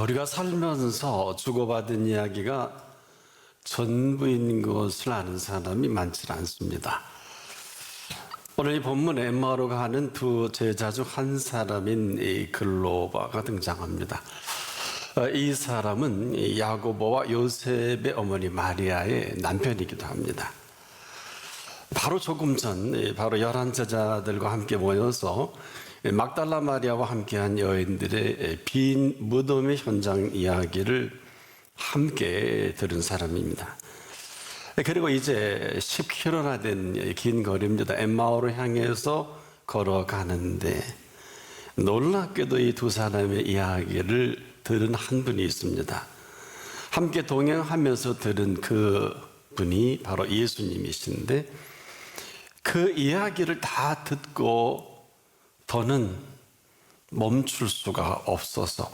우리가 살면서 주고받은 이야기가 전부인 것을 아는 사람이 많지 않습니다. 오늘 이 본문에 엠마오로 가는 두 제자 중 한 사람인 이 글로바가 등장합니다. 이 사람은 야고보와 요셉의 어머니 마리아의 남편이기도 합니다. 바로 조금 전 바로 11 제자들과 함께 모여서 막달라 마리아와 함께한 여인들의 빈 무덤의 현장 이야기를 함께 들은 사람입니다. 그리고 이제 10km나 된 긴 거리입니다. 엠마오로 향해서 걸어가는데 놀랍게도 이 두 사람의 이야기를 들은 한 분이 있습니다. 함께 동행하면서 들은 그 분이 바로 예수님이신데 그 이야기를 다 듣고 더는 멈출 수가 없어서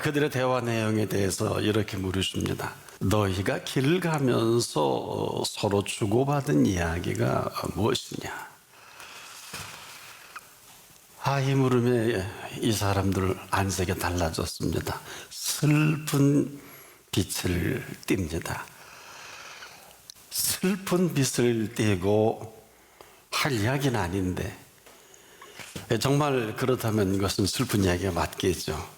그들의 대화 내용에 대해서 이렇게 물으십니다. 너희가 길 가면서 서로 주고받은 이야기가 무엇이냐? 이 물음에 이 사람들 안색이 달라졌습니다. 슬픈 빛을 띱니다. 슬픈 빛을 띠고 할 이야기는 아닌데 정말 그렇다면 이것은 슬픈 이야기가 맞겠죠.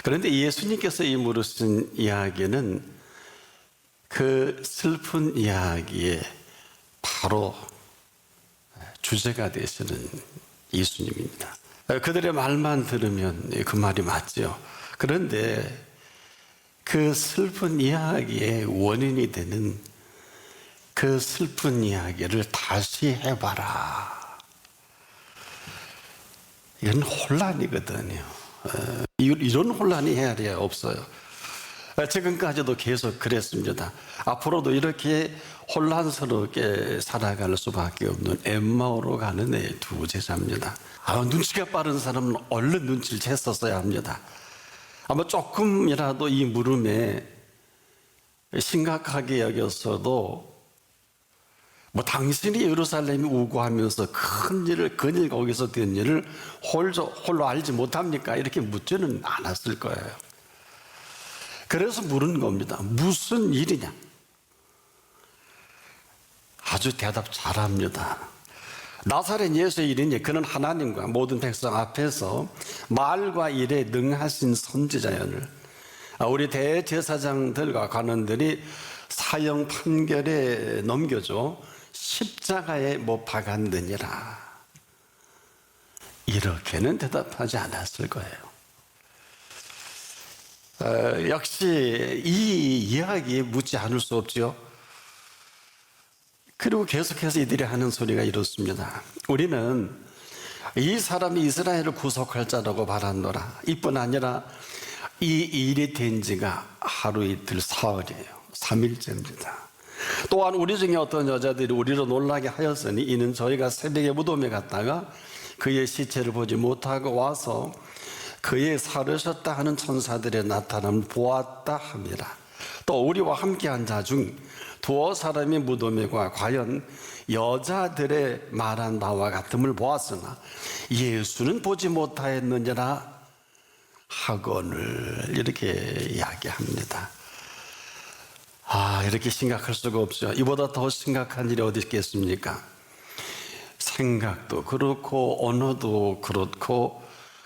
그런데 예수님께서 이 물으신 이야기는 그 슬픈 이야기의 바로 주제가 되시는 예수님입니다. 그들의 말만 들으면 그 말이 맞죠. 그런데 그 슬픈 이야기의 원인이 되는 그 슬픈 이야기를 다시 해봐라. 이건 혼란이거든요. 이런 혼란이 해야 없어요. 지금까지도 계속 그랬습니다. 앞으로도 이렇게 혼란스럽게 살아갈 수밖에 없는 엠마오로 가는 두 제자입니다. 눈치가 빠른 사람은 얼른 눈치를 챘었어야 합니다. 아마 조금이라도 이 물음에 심각하게 여겼어도 당신이 예루살렘이 우고하면서 큰 일을, 그 거기서 된 일을 홀로 알지 못합니까? 이렇게 묻지는 않았을 거예요. 그래서 물은 겁니다. 무슨 일이냐? 아주 대답 잘합니다. 나사렛 예수의 일이니 그는 하나님과 모든 백성 앞에서 말과 일에 능하신 선지자연을 우리 대제사장들과 관원들이 사형 판결에 넘겨줘 십자가에 못 박았느니라. 이렇게는 대답하지 않았을 거예요. 역시 이 이야기에 묻지 않을 수 없죠. 그리고 계속해서 이들이 하는 소리가 이렇습니다. 우리는 이 사람이 이스라엘을 구속할 자라고 바란노라. 이뿐 아니라 이 일이 된 지가 하루 이틀 사흘이에요. 3일째입니다. 또한 우리 중에 어떤 여자들이 우리를 놀라게 하였으니 이는 저희가 새벽에 무덤에 갔다가 그의 시체를 보지 못하고 와서 그의 살으셨다 하는 천사들의 나타남을 보았다 함이라. 또 우리와 함께한 자 중 두어 사람이 무덤에 가 과연 여자들의 말한 바와 같음을 보았으나 예수는 보지 못하였느니라 하거늘. 이렇게 이야기합니다. 이렇게 심각할 수가 없죠. 이보다 더 심각한 일이 어디 있겠습니까? 생각도 그렇고 언어도 그렇고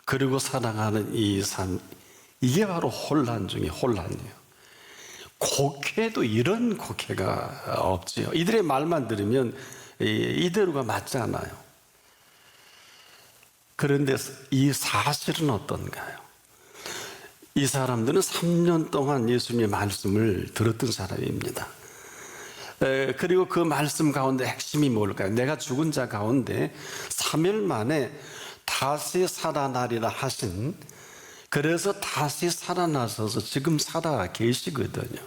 그리고 사랑하는 이 삶, 이게 바로 혼란 중에 혼란이에요. 곡해도 이런 곡해가 없지요. 이들의 말만 들으면 이대로가 맞지 않아요. 그런데 이 사실은 어떤가요? 이 사람들은 3년 동안 예수님의 말씀을 들었던 사람입니다. 그리고 그 말씀 가운데 핵심이 뭘까요? 내가 죽은 자 가운데 3일 만에 다시 살아나리라 하신, 그래서 다시 살아나셔서 지금 살아 계시거든요.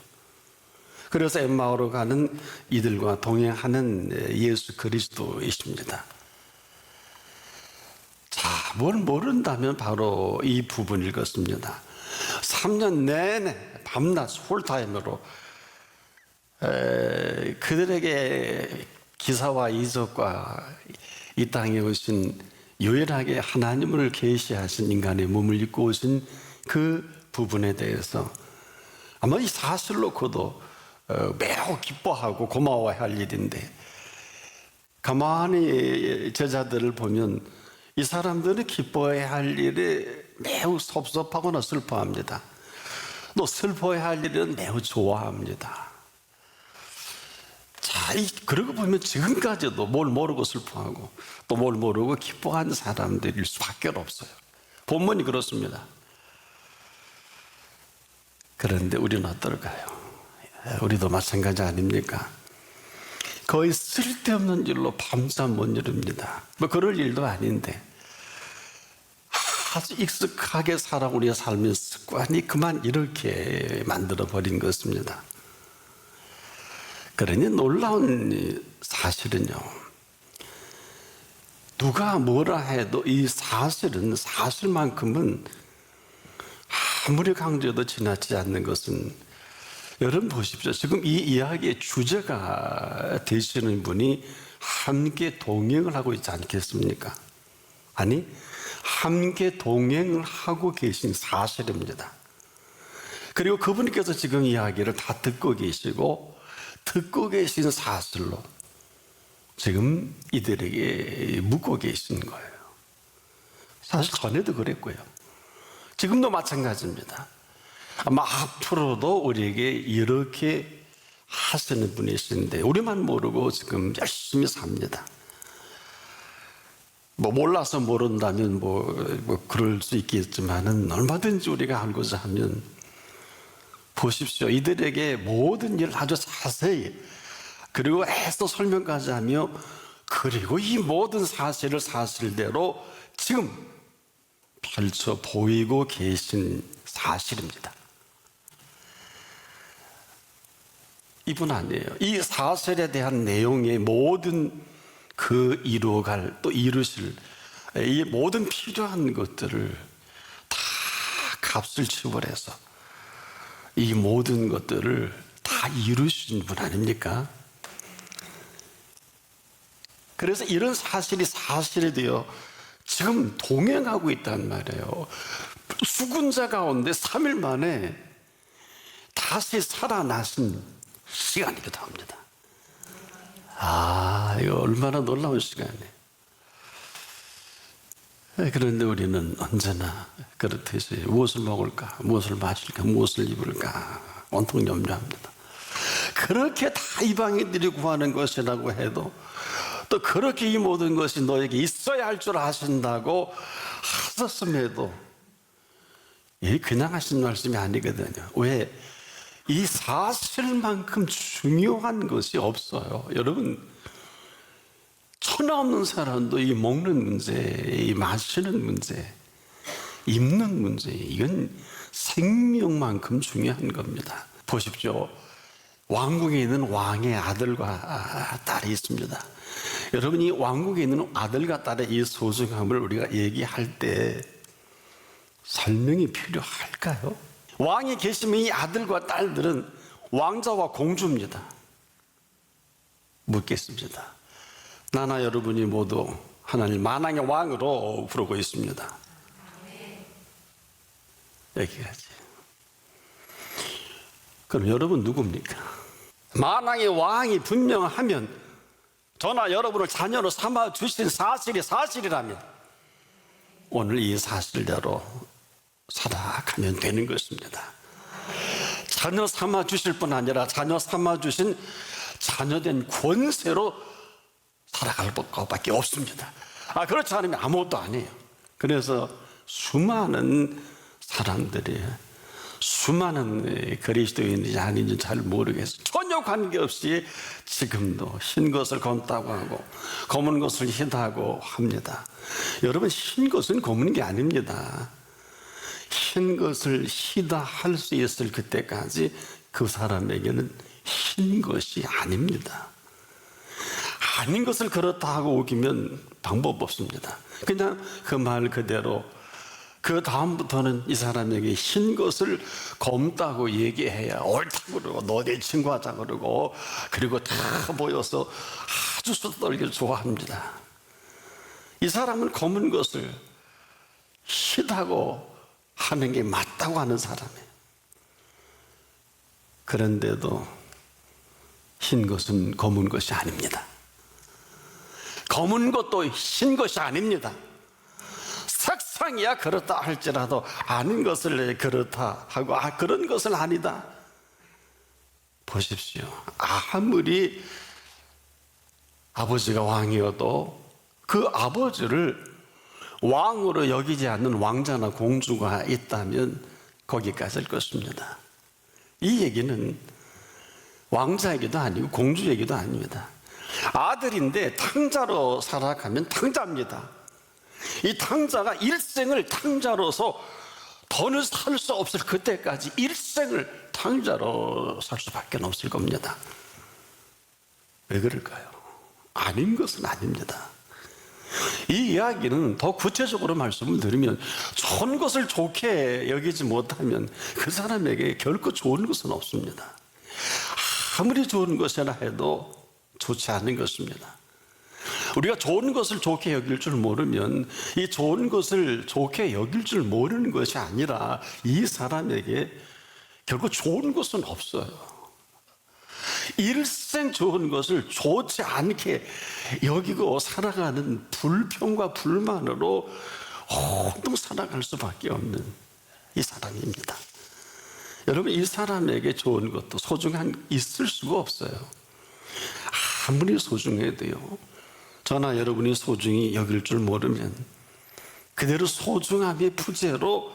그래서 엠마오로 가는 이들과 동행하는 예수 그리스도이십니다. 뭘 모른다면 바로 이 부분일 것입니다. 3년 내내 밤낮 풀타임으로 그들에게 기사와 이적과 이 땅에 오신 유일하게 하나님을 계시하신 인간의 몸을 입고 오신 그 부분에 대해서 아마 이 사실 놓고도 매우 기뻐하고 고마워해야 할 일인데, 가만히 제자들을 보면 이 사람들은 기뻐해야 할 일에 매우 섭섭하거나 슬퍼합니다. 또 슬퍼해야 할 일은 매우 좋아합니다. 자, 그러고 보면 지금까지도 뭘 모르고 슬퍼하고 또 뭘 모르고 기뻐한 사람들일 수밖에 없어요. 본문이 그렇습니다. 그런데 우리는 어떨까요? 우리도 마찬가지 아닙니까? 거의 쓸데없는 일로 밤잠 못 이룹니다. 뭐 그럴 일도 아닌데 아주 익숙하게 살아 우리가 삶의 습관이 그만 이렇게 만들어버린 것입니다. 그러니 놀라운 사실은요, 누가 뭐라 해도 이 사실은 사실만큼은 아무리 강조해도 지나치지 않는 것은, 여러분 보십시오. 지금 이 이야기의 주제가 되시는 분이 함께 동행을 하고 있지 않겠습니까? 아니, 함께 동행을 하고 계신 사실입니다. 그리고 그분께서 지금 이야기를 다 듣고 계시고 듣고 계신 사실로 지금 이들에게 묻고 계신 거예요. 사실 전에도 그랬고요. 지금도 마찬가지입니다. 아마 앞으로도 우리에게 이렇게 하시는 분이신데 우리만 모르고 지금 열심히 삽니다. 뭐 몰라서 모른다면 뭐 그럴 수 있겠지만은 얼마든지 우리가 알고자 하면, 보십시오. 이들에게 모든 일을 아주 자세히 그리고 애써 설명까지 하며, 그리고 이 모든 사실을 사실대로 지금 펼쳐 보이고 계신 사실입니다. 이뿐 아니에요. 이 사실에 대한 내용의 모든 그 이루어갈 또 이루실 이 모든 필요한 것들을 다 값을 지불해서 이 모든 것들을 다 이루신 분 아닙니까? 그래서 이런 사실이 사실이 되어 지금 동행하고 있단 말이에요. 죽은 자 가운데 3일 만에 다시 살아나신 시간이기도 합니다. 이거 얼마나 놀라운 시간이에요. 그런데 우리는 언제나 그렇듯이 무엇을 먹을까, 무엇을 마실까, 무엇을 입을까 온통 염려합니다. 그렇게 다 이방인들이 구하는 것이라고 해도, 또 그렇게 이 모든 것이 너에게 있어야 할 줄 아신다고 하셨음에도 이 그냥 하신 말씀이 아니거든요. 왜? 이 사실만큼 중요한 것이 없어요. 여러분, 천하 없는 사람도 이 먹는 문제, 이 마시는 문제, 입는 문제, 이건 생명만큼 중요한 겁니다. 보십시오. 왕궁에 있는 왕의 아들과 딸이 있습니다. 여러분, 이 왕국에 있는 아들과 딸의 이 소중함을 우리가 얘기할 때 설명이 필요할까요? 왕이 계시면 이 아들과 딸들은 왕자와 공주입니다. 묻겠습니다. 나나 여러분이 모두 하나님 만왕의 왕으로 부르고 있습니다. 얘기하지. 그럼 여러분 누굽니까? 만왕의 왕이 분명하면, 저나 여러분을 자녀로 삼아 주신 사실이 사실이라면 오늘 이 사실대로 살아가면 되는 것입니다. 자녀 삼아 주실 뿐 아니라 자녀 삼아 주신 자녀된 권세로 살아갈 것밖에 없습니다. 그렇지 않으면 아무것도 아니에요. 그래서 수많은 사람들이, 수많은 그리스도인인지 아닌지 잘 모르겠어요. 전혀 관계없이 지금도 흰 것을 검다고 하고 검은 것을 희다고 합니다. 여러분, 흰 것은 검은 게 아닙니다. 흰 것을 희다 할 수 있을 그때까지 그 사람에게는 흰 것이 아닙니다. 아닌 것을 그렇다 하고 우기면 방법 없습니다. 그냥 그 말 그대로 그 다음부터는 이 사람에게 흰 것을 검다고 얘기해야 옳다고 그러고 너 내 친구 하자 그러고, 그리고 다 모여서 아주 수다떨기를 좋아합니다. 이 사람은 검은 것을 희다고 하는 게 맞다고 하는 사람이에요. 그런데도 흰 것은 검은 것이 아닙니다. 검은 것도 흰 것이 아닙니다. 색상이야 그렇다 할지라도 아닌 것을 그렇다 하고 그런 것은 아니다. 보십시오. 아무리 아버지가 왕이어도 그 아버지를 왕으로 여기지 않는 왕자나 공주가 있다면 거기까지일 것입니다. 이 얘기는 왕자 얘기도 아니고 공주 얘기도 아닙니다. 아들인데 탕자로 살아가면 탕자입니다. 이 탕자가 일생을 탕자로서 더는 살 수 없을 그때까지 일생을 탕자로 살 수밖에 없을 겁니다. 왜 그럴까요? 아닌 것은 아닙니다. 이 이야기는 더 구체적으로 말씀을 드리면 좋은 것을 좋게 여기지 못하면 그 사람에게 결코 좋은 것은 없습니다. 아무리 좋은 것이라 해도 좋지 않은 것입니다. 우리가 좋은 것을 좋게 여길 줄 모르면 이 좋은 것을 좋게 여길 줄 모르는 것이 아니라 이 사람에게 결코 좋은 것은 없어요. 일생 좋은 것을 좋지 않게 여기고 살아가는 불평과 불만으로 온통 살아갈 수밖에 없는 이 사람입니다. 여러분, 이 사람에게 좋은 것도 소중한 있을 수가 없어요. 아무리 소중해도요, 저나 여러분이 소중히 여길 줄 모르면 그대로 소중함의 부재로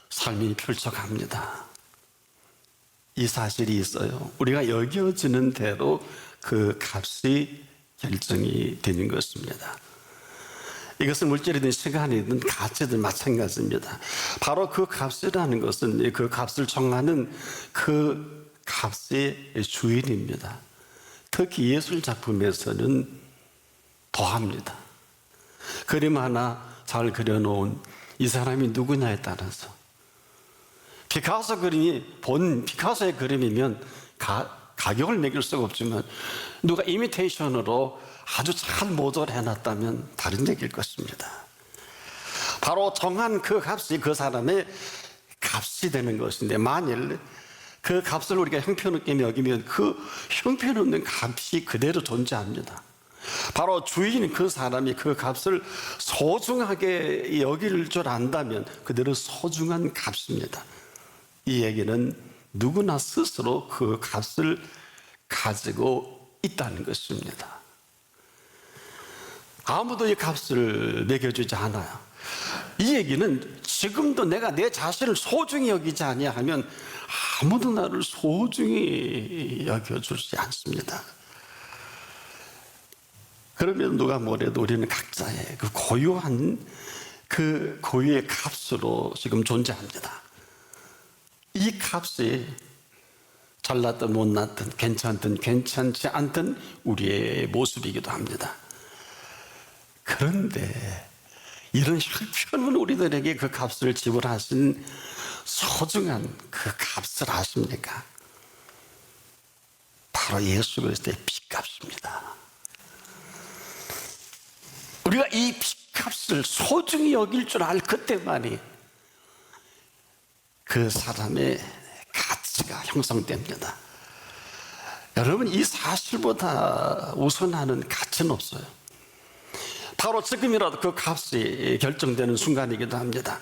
삶이 펼쳐갑니다. 이 사실이 있어요. 우리가 여겨지는 대로 그 값이 결정이 되는 것입니다. 이것은 물질이든 시간이든 가치든 마찬가지입니다. 바로 그 값이라는 것은 그 값을 정하는 그 값의 주인입니다. 특히 예술 작품에서는 더합니다. 그림 하나 잘 그려놓은 이 사람이 누구냐에 따라서 피카소 그림이 본 피카소의 그림이면 가격을 매길 수가 없지만 누가 이미테이션으로 아주 잘 모델해 놨다면 다른 얘기일 것입니다. 바로 정한 그 값이 그 사람의 값이 되는 것인데 만일 그 값을 우리가 형편없게 여기면 그 형편없는 값이 그대로 존재합니다. 바로 주인 그 사람이 그 값을 소중하게 여길 줄 안다면 그대로 소중한 값입니다. 이 얘기는 누구나 스스로 그 값을 가지고 있다는 것입니다. 아무도 이 값을 매겨주지 않아요. 이 얘기는 지금도 내가 내 자신을 소중히 여기지 아니하면 아무도 나를 소중히 여겨주지 않습니다. 그러면 누가 뭐래도 우리는 각자의 그 고유한 그 고유의 값으로 지금 존재합니다. 이 값이 잘났든 못났든 괜찮든 괜찮지 않든 우리의 모습이기도 합니다. 그런데 이런 형편은 우리들에게 그 값을 지불하신 소중한 그 값을 아십니까? 바로 예수 그리스도의 피값입니다. 우리가 이 피값을 소중히 여길 줄 알 그때만이 그 사람의 가치가 형성됩니다. 여러분, 이 사실보다 우선하는 가치는 없어요. 바로 지금이라도 그 값이 결정되는 순간이기도 합니다.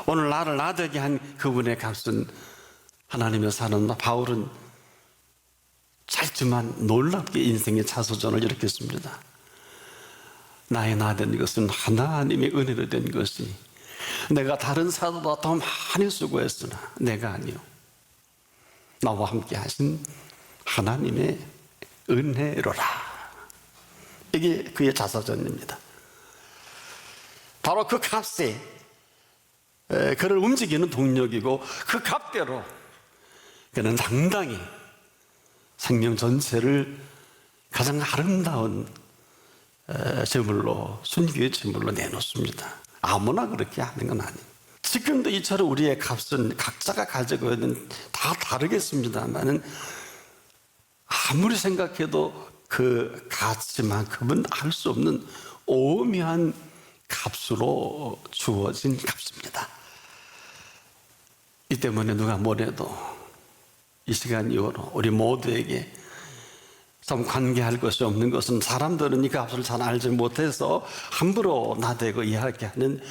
오늘 나를 나되게 한 그분의 값은 하나님의 사는 바울은 짧지만 놀랍게 인생의 자서전을 이렇게 씁니다. 나의 나된 것은 하나님의 은혜로 된 것이 내가 다른 사도보다 더 많이 수고했으나 내가 아니요 나와 함께 하신 하나님의 은혜로라. 이게 그의 자서전입니다. 바로 그 값이 그를 움직이는 동력이고 그 값대로 그는 당당히 생명 전체를 가장 아름다운 제물로, 순교의 제물로 내놓습니다. 아무나 그렇게 하는 건 아니에요. 지금도 이처럼 우리의 값은 각자가 가지고 있는 다 다르겠습니다만은 아무리 생각해도 그 가치만큼은 알 수 없는 오묘한 값으로 주어진 값입니다. 이 때문에 누가 뭐래도 이 시간 이후로 우리 모두에게 좀 관계할 것이 없는 것은 사람들은 이 값을 잘 알지 못해서 함부로 나대고 이야기하는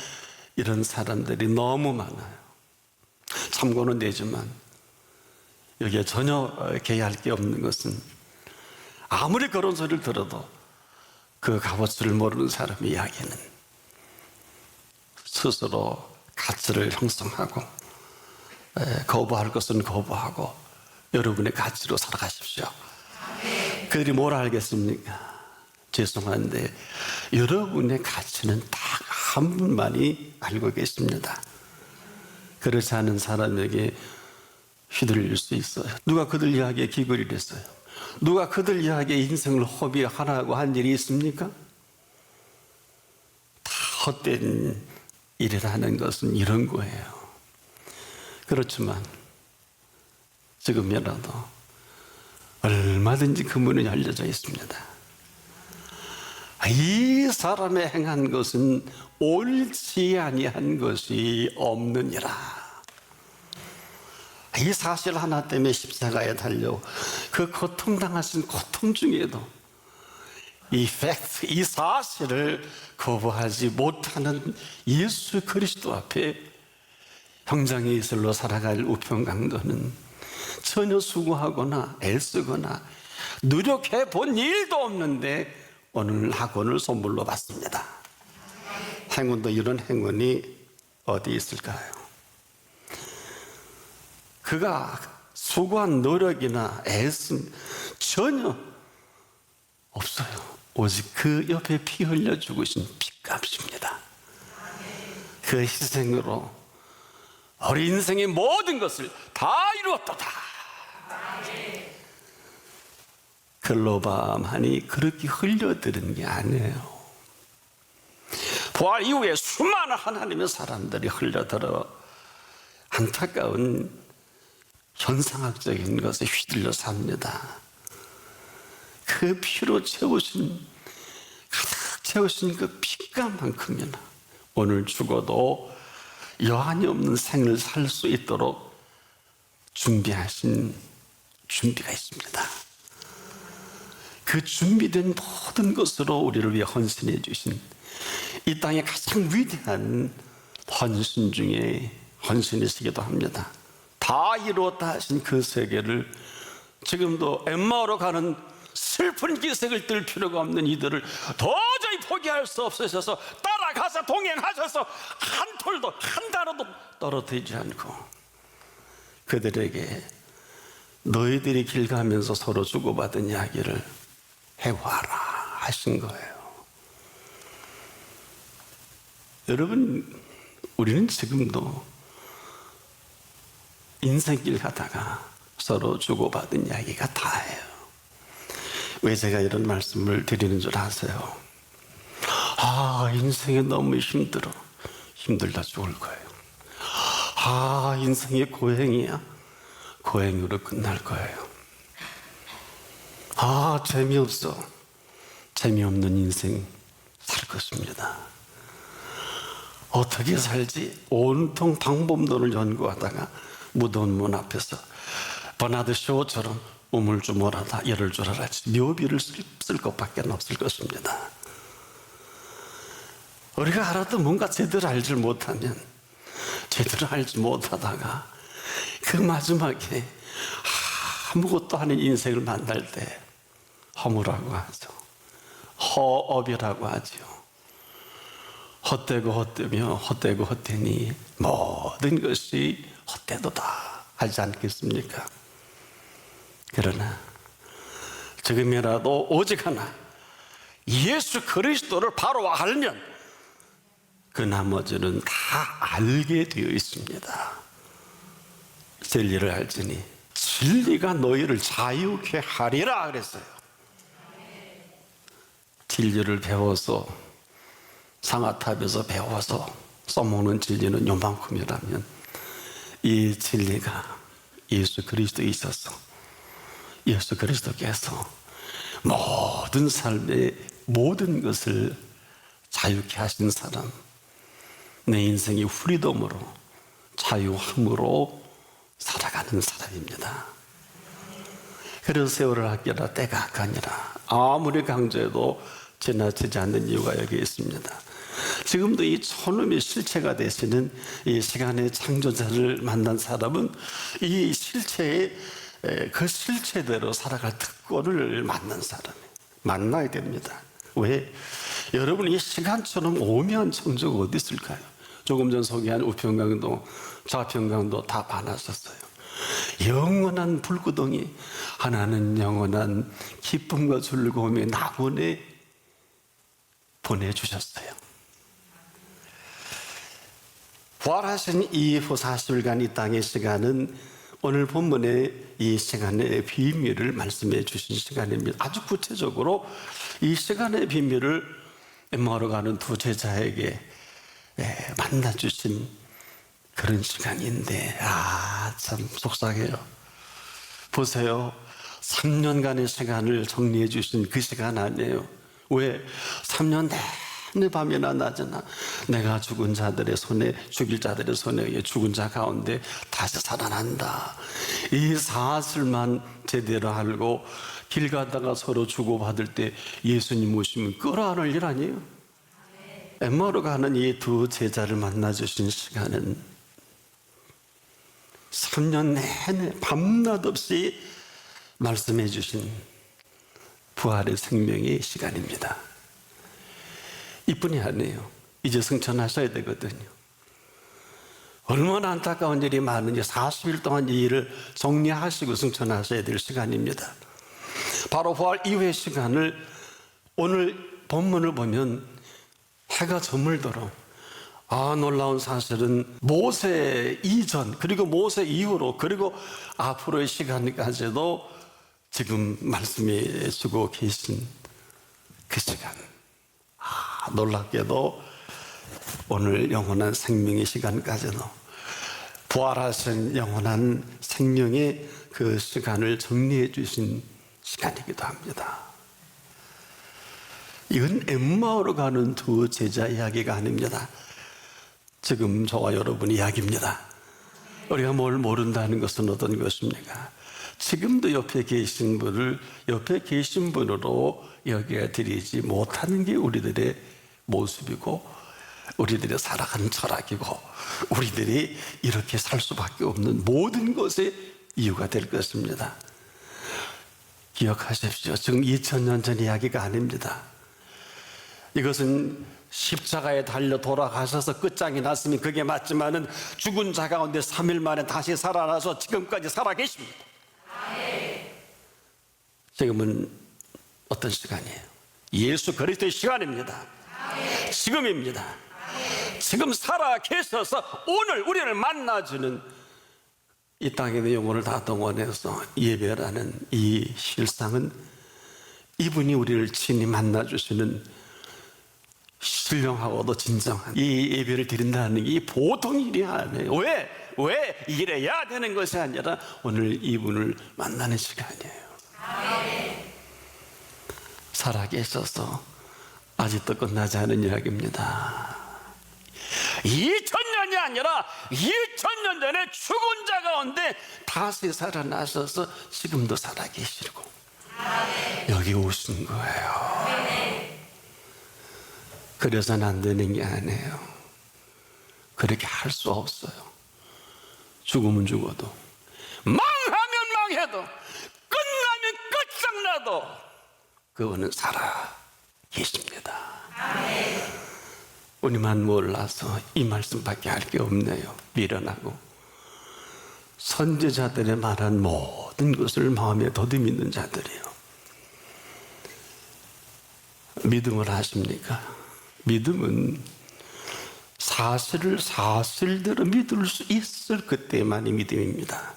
이런 사람들이 너무 많아요. 참고는 되지만 여기에 전혀 개의할 게 없는 것은 아무리 그런 소리를 들어도 그 값어치를 모르는 사람의 이야기는 스스로 가치를 형성하고 거부할 것은 거부하고 여러분의 가치로 살아가십시오. 그들이 뭘 알겠습니까? 죄송한데 여러분의 가치는 딱 한 분만이 알고 계십니다. 그렇지 않은 사람에게 휘둘릴 수 있어요. 누가 그들 이야기에 귀걸이를 했어요? 누가 그들 이야기에 인생을 허비하라고 한 일이 있습니까? 다 헛된 일이라는 것은 이런 거예요. 그렇지만 지금이라도 얼마든지 그 문은 열려져 있습니다. 이 사람의 행한 것은 옳지 아니한 것이 없느니라. 이 사실 하나 때문에 십자가에 달려 그 고통당하신 고통 중에도 이 팩트, 이 사실을 거부하지 못하는 예수 그리스도 앞에 형장의 이슬로 살아갈 우편강도는 전혀 수고하거나 애쓰거나 노력해 본 일도 없는데 오늘 학원을 선물로 받습니다. 행운도 이런 행운이 어디 있을까요? 그가 수고한 노력이나 애씀 전혀 없어요. 오직 그 옆에 피 흘려 죽으신 핏값입니다. 그 희생으로 우리 인생의 모든 것을 다 이루었도다. 글로밤하니 그렇게 흘려드린 게 아니에요. 부활 이후에 수많은 하나님의 사람들이 흘려들어 안타까운 현상학적인 것에 휘둘려 삽니다. 그 피로 채우신, 가득 채우신 그 핏값만큼이나 오늘 죽어도 여한이 없는 생을 살 수 있도록 준비하신 준비가 있습니다. 그 준비된 모든 것으로 우리를 위해 헌신해 주신 이 땅의 가장 위대한 헌신 중에 헌신이시기도 합니다. 다 이루었다 하신 그 세계를 지금도 엠마오로 가는 슬픈 기색을 뜰 필요가 없는 이들을 도저히 포기할 수 없으셔서 따라가서 동행하셔서 한 톨도 한 단어도 떨어뜨리지 않고 그들에게 너희들이 길 가면서 서로 주고받은 이야기를 해와라 하신 거예요. 여러분, 우리는 지금도 인생길 가다가 서로 주고받은 이야기가 다예요. 왜 제가 이런 말씀을 드리는 줄 아세요? 인생이 너무 힘들어. 힘들다 죽을 거예요. 인생이 고행이야. 고행으로 끝날 거예요. 재미없어. 재미없는 인생 살 것입니다. 어떻게 살지? 온통 방법론을 연구하다가 무더운 문 앞에서 버나드 쇼처럼 우물쭈물하다 이럴 줄 알았지 묘비를 쓸 것밖에 없을 것입니다. 우리가 알아도 뭔가 제대로 알지 못하면 제대로 알지 못하다가 그 마지막에 아무것도 아닌 인생을 만날 때 허무라고 하죠. 허업이라고 하죠. 헛되고 헛되며 헛되고 헛되니 모든 것이 헛되도다 하지 않겠습니까? 그러나 지금이라도 오직 하나 예수 그리스도를 바로 알면 그 나머지는 다 알게 되어 있습니다. 진리를 알지니 진리가 너희를 자유케 하리라 그랬어요. 진리를 배워서 상아탑에서 배워서 써먹는 진리는 요만큼이라면 이 진리가 예수 그리스도에 있어서 예수 그리스도께서 모든 삶의 모든 것을 자유케 하신 사람, 내 인생이 프리덤으로 자유함으로 살아가는 사람입니다. 그래서 세월을 아껴라 때가 아까니라. 아무리 강조해도 지나치지 않는 이유가 여기 있습니다. 지금도 이 초놈의 실체가 되시는 이 시간의 창조자를 만난 사람은 이 실체의 그 실체대로 살아갈 특권을 만난 사람이에요. 만나야 됩니다. 왜? 여러분, 이 시간처럼 오묘한 창조가 어디 있을까요? 조금 전 소개한 우평강도 좌평강도 다 반하셨어요. 영원한 불구덩이, 하나는 영원한 기쁨과 즐거움의 낙원에 보내주셨어요. 부활하신 이후 40일간 이 땅의 시간은 오늘 본문의 이 시간의 비밀을 말씀해 주신 시간입니다. 아주 구체적으로 이 시간의 비밀을 엠마오로 가는 두 제자에게 만나 주신 그런 시간인데, 참 속상해요. 보세요. 3년간의 시간을 정리해 주신 그 시간 아니에요. 왜? 3년 내내 밤이나 낮이나 내가 죽은 자들의 손에, 죽일 자들의 손에 의해 죽은 자 가운데 다시 살아난다, 이 사실만 제대로 알고 길 가다가 서로 주고받을 때 예수님 오시면 끌어안을 일 아니에요? 엠마오로 가는 이 두 제자를 만나 주신 시간은 3년 내내 밤낮 없이 말씀해 주신 부활의 생명의 시간입니다. 이뿐이 아니에요. 이제 승천하셔야 되거든요. 얼마나 안타까운 일이 많은지 40일 동안 이 일을 정리하시고 승천하셔야 될 시간입니다. 바로 부활 이후의 시간을 오늘 본문을 보면 해가 저물도록, 놀라운 사실은 모세 이전 그리고 모세 이후로 그리고 앞으로의 시간까지도 지금 말씀해 주고 계신 그 시간, 놀랍게도 오늘 영원한 생명의 시간까지도 부활하신 영원한 생명의 그 시간을 정리해 주신 시간이기도 합니다. 이건 엠마오로 가는 두 제자 이야기가 아닙니다. 지금 저와 여러분 이야기입니다. 우리가 뭘 모른다는 것은 어떤 것입니까? 지금도 옆에 계신 분을 옆에 계신 분으로 여겨 드리지 못하는 게 우리들의 모습이고, 우리들의 살아가는 철학이고, 우리들이 이렇게 살 수밖에 없는 모든 것의 이유가 될 것입니다. 기억하십시오. 지금 2000년 전 이야기가 아닙니다. 이것은 십자가에 달려 돌아가셔서 끝장이 났으면 그게 맞지만은 죽은 자 가운데 3일 만에 다시 살아나서 지금까지 살아계십니다. 지금은 어떤 시간이에요? 예수 그리스도의 시간입니다. 지금입니다. 지금 살아계셔서 오늘 우리를 만나주는, 이 땅의 영혼을 다 동원해서 예배라는 이 실상은 이분이 우리를 친히 만나주시는 신령하고도 진정한 이 예배를 드린다는 게 보통 일이 아니에요. 왜 이래야 되는 것이 아니라 오늘 이분을 만나는 시간이에요. 살아계셔서 아직도 끝나지 않은 이야기입니다. 2000년이 아니라 2000년 전에 죽은 자 가운데 다시 살아나셔서 지금도 살아계시고 여기 오신 거예요. 그래서는 안 되는 게 아니에요. 그렇게 할 수 없어요. 죽으면 죽어도, 망하면 망해도, 끝나면 끝장나도 그분은 살아 계십니다. 우리만 몰라서 이 말씀밖에 할 게 없네요. 미련하고 선지자들의 말한 모든 것을 마음에 더듬 있는 자들이요. 믿음을 하십니까? 믿음은 사실을 사실대로 믿을 수 있을 그때만이 믿음입니다.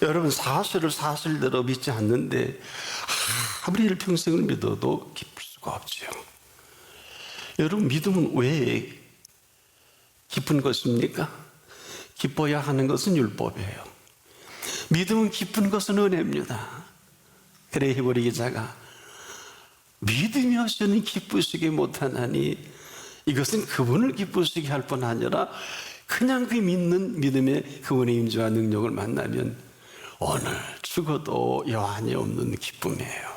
여러분, 사실을 사실대로 믿지 않는데 아무리 일평생을 믿어도 기쁠 수가 없죠. 여러분, 믿음은 왜 기쁜 것입니까? 기뻐야 하는 것은 율법이에요. 믿음은 기쁜 것은 은혜입니다. 그래 히브리 기자가 믿음이 없이는 기쁘시게 못하나니 이것은 그분을 기쁘시게 할 뿐 아니라 그냥 그 믿는 믿음의 그분의 임재와 능력을 만나면 오늘 죽어도 여한이 없는 기쁨이에요.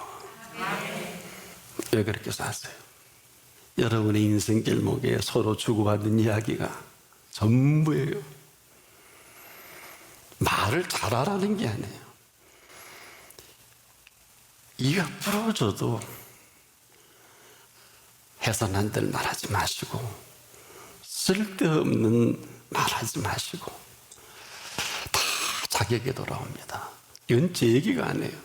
왜 그렇게 사세요? 여러분의 인생 길목에 서로 주고받은 이야기가 전부예요. 말을 잘하라는 게 아니에요. 이가 부러져도 해서는 안 될 말하지 마시고, 쓸데없는 말하지 마시고, 다 자기에게 돌아옵니다. 이건 제 얘기가 아니에요.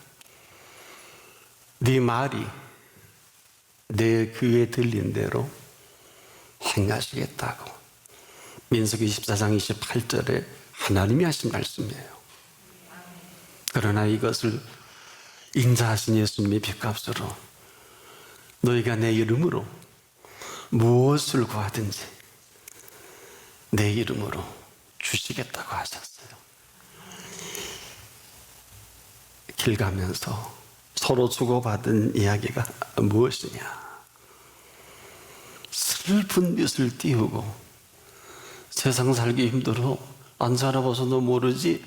네 말이 내 귀에 들린 대로 행하시겠다고 민수기 24장 28절에 하나님이 하신 말씀이에요. 그러나 이것을 인자하신 예수님의 빚값으로 너희가 내 이름으로 무엇을 구하든지 내 이름으로 주시겠다고 하셨어요. 길 가면서 서로 주고받은 이야기가 무엇이냐? 슬픈 빛을 띄우고 세상 살기 힘들어 안 살아봐서도 모르지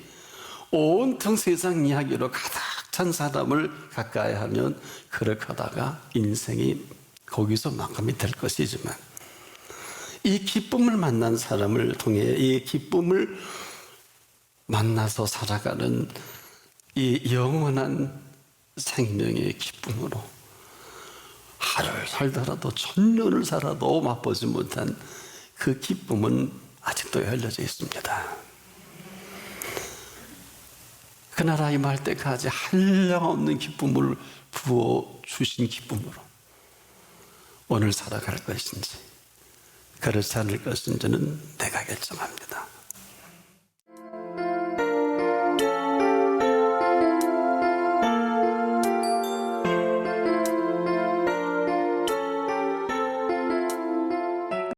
온통 세상 이야기로 가득 찬 사람을 가까이 하면 그렇게 하다가 인생이 거기서 마감이 될 것이지만 이 기쁨을 만난 사람을 통해 이 기쁨을 만나서 살아가는 이 영원한 생명의 기쁨으로 하루를 살더라도 천년을 살아도 맛보지 못한 그 기쁨은 아직도 열려져 있습니다. 그 나라 임할 때까지 한량없는 기쁨을 부어주신 기쁨으로 오늘 살아갈 것인지 그렇지 않을 것인지는 내가 결정합니다.